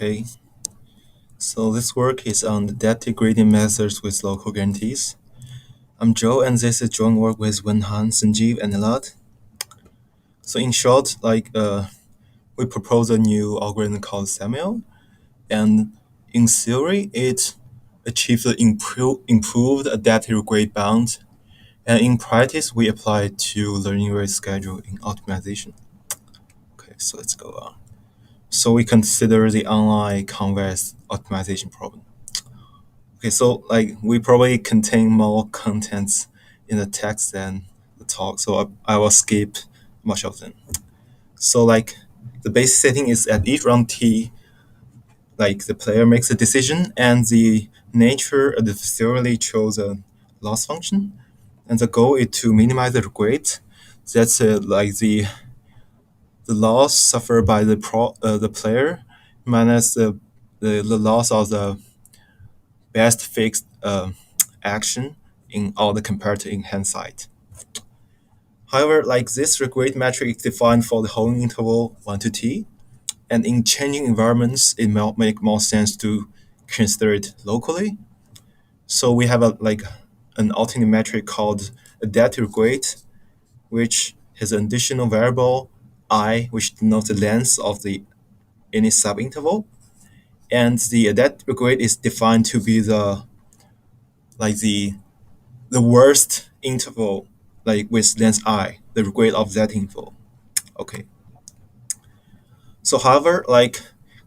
Okay, so this work is on the adaptive gradient methods with local guarantees. I'm Joe, and this is joint work with Wenhan, Sanjeev, and Elad. So in short, we propose a new algorithm called Samuel, and in theory, it achieves the improved adaptive grade bound, and in practice, we apply it to learning rate schedule in optimization. Okay, so let's go on. So we consider the online convex optimization problem. Okay, so we probably contain more contents in the text than the talk, so I will skip much of them. So the base setting is at each round T, the player makes a decision and the nature of the theory chose a loss function, and the goal is to minimize the grade. That's the loss suffered by the player minus the loss of the best fixed action in all the comparator in hindsight. However, this regret metric is defined for the whole interval 1 to t, and in changing environments, it may make more sense to consider it locally. So we have an alternate metric called adaptive grade, which has an additional variable I, which denotes the length of the any subinterval, and the adaptive grade is defined to be like the the worst interval with length I, the grade of that interval. Okay. So however,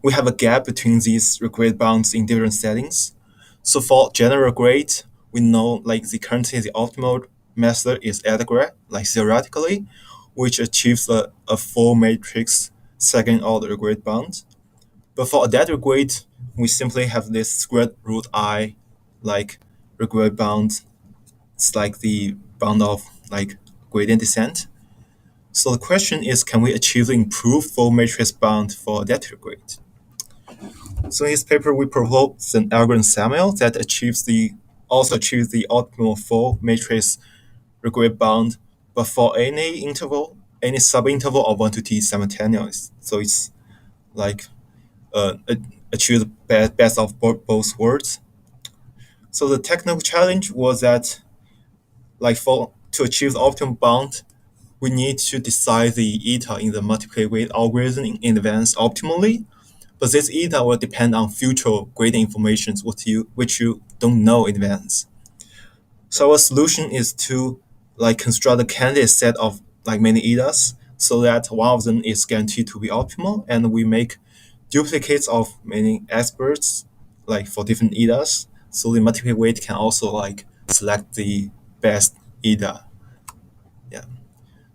we have a gap between these grade bounds in different settings. So for general grade, we know currently the optimal method is adequate, theoretically, which achieves a full matrix second order grade bound. But for adaptive grade, we simply have this square root I grade bound. It's like the bound of gradient descent. So the question is, can we achieve the improved full matrix bound for adaptive grade? So in this paper, we propose an algorithm Samuel that also achieves the optimal full matrix grade bound, but for any interval, any subinterval of 1 to t simultaneous. So it's like achieve the best of both worlds. So the technical challenge was that to achieve the optimal bound, we need to decide the eta in the multiplier weight algorithm in advance optimally, but this eta will depend on future gradient information which you don't know in advance. So our solution is to construct a candidate set of many etas so that one of them is guaranteed to be optimal, and we make duplicates of many experts for different etas, so the multiplier weight can also select the best eta. Yeah.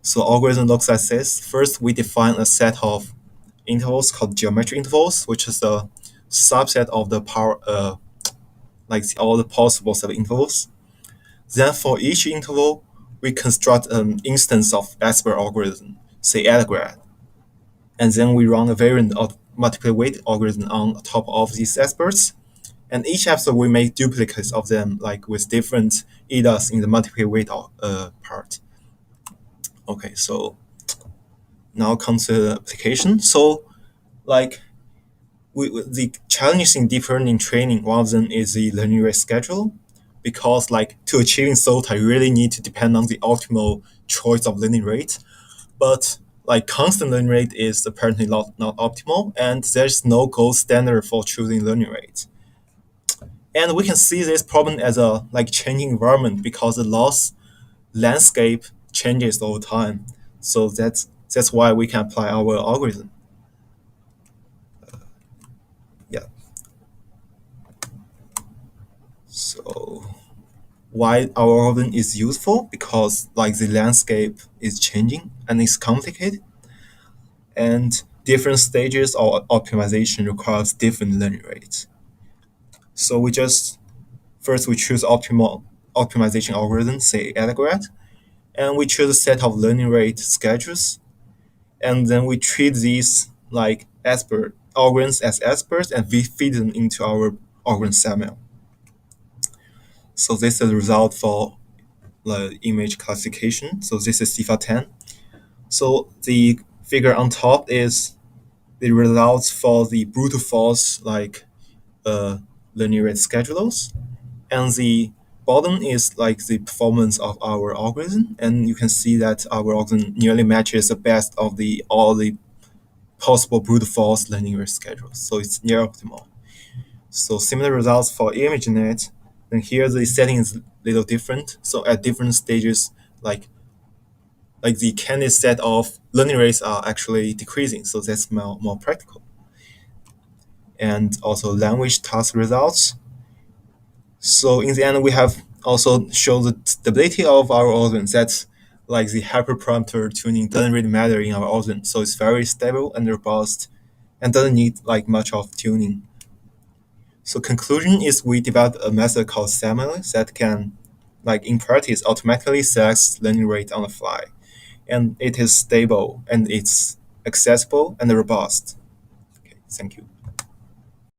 So algorithm looks like this. First, we define a set of intervals called geometric intervals, which is a subset of the power, all the possible subintervals. Then for each interval, we construct an instance of expert algorithm, say AdGrad. And then we run a variant of multiplier weight algorithm on top of these experts. And each episode, we make duplicates of them, with different etas in the multiplier weight part. Okay, so now comes to the application. So, the challenges in deep learning training, one of them is the learning rate schedule, because to achieving SOTA, you really need to depend on the optimal choice of learning rate. But constant learning rate is apparently not optimal, and there's no gold standard for choosing learning rate. And we can see this problem as a changing environment because the loss landscape changes over time. So that's why we can apply our algorithm. Yeah. So why our algorithm is useful? Because the landscape is changing and it's complicated, and different stages of optimization requires different learning rates. So we choose optimal optimization algorithm, say AdGrad, and we choose a set of learning rate schedules, and then we treat these expert algorithms as experts, and we feed them into our algorithm Samuel. So this is the result for the image classification. So this is CIFAR 10. So the figure on top is the results for the brute force like uh, linear rate schedulers, and the bottom is like the performance of our algorithm, and you can see that our algorithm nearly matches the best of the all the possible brute force linear schedules, so it's near optimal. So similar results for ImageNet, and here the setting is a little different. So at different stages, like the candidate set of learning rates are actually decreasing, so that's more practical. And also language task results. So in the end, we have also shown the stability of our algorithm. That's like the hyperparameter tuning doesn't really matter in our algorithm. So it's very stable and robust and doesn't need like much of tuning. So conclusion is we developed a method called Semele that can, like in practice, automatically select learning rate on the fly. And it is stable and it's accessible and robust. Okay, thank you.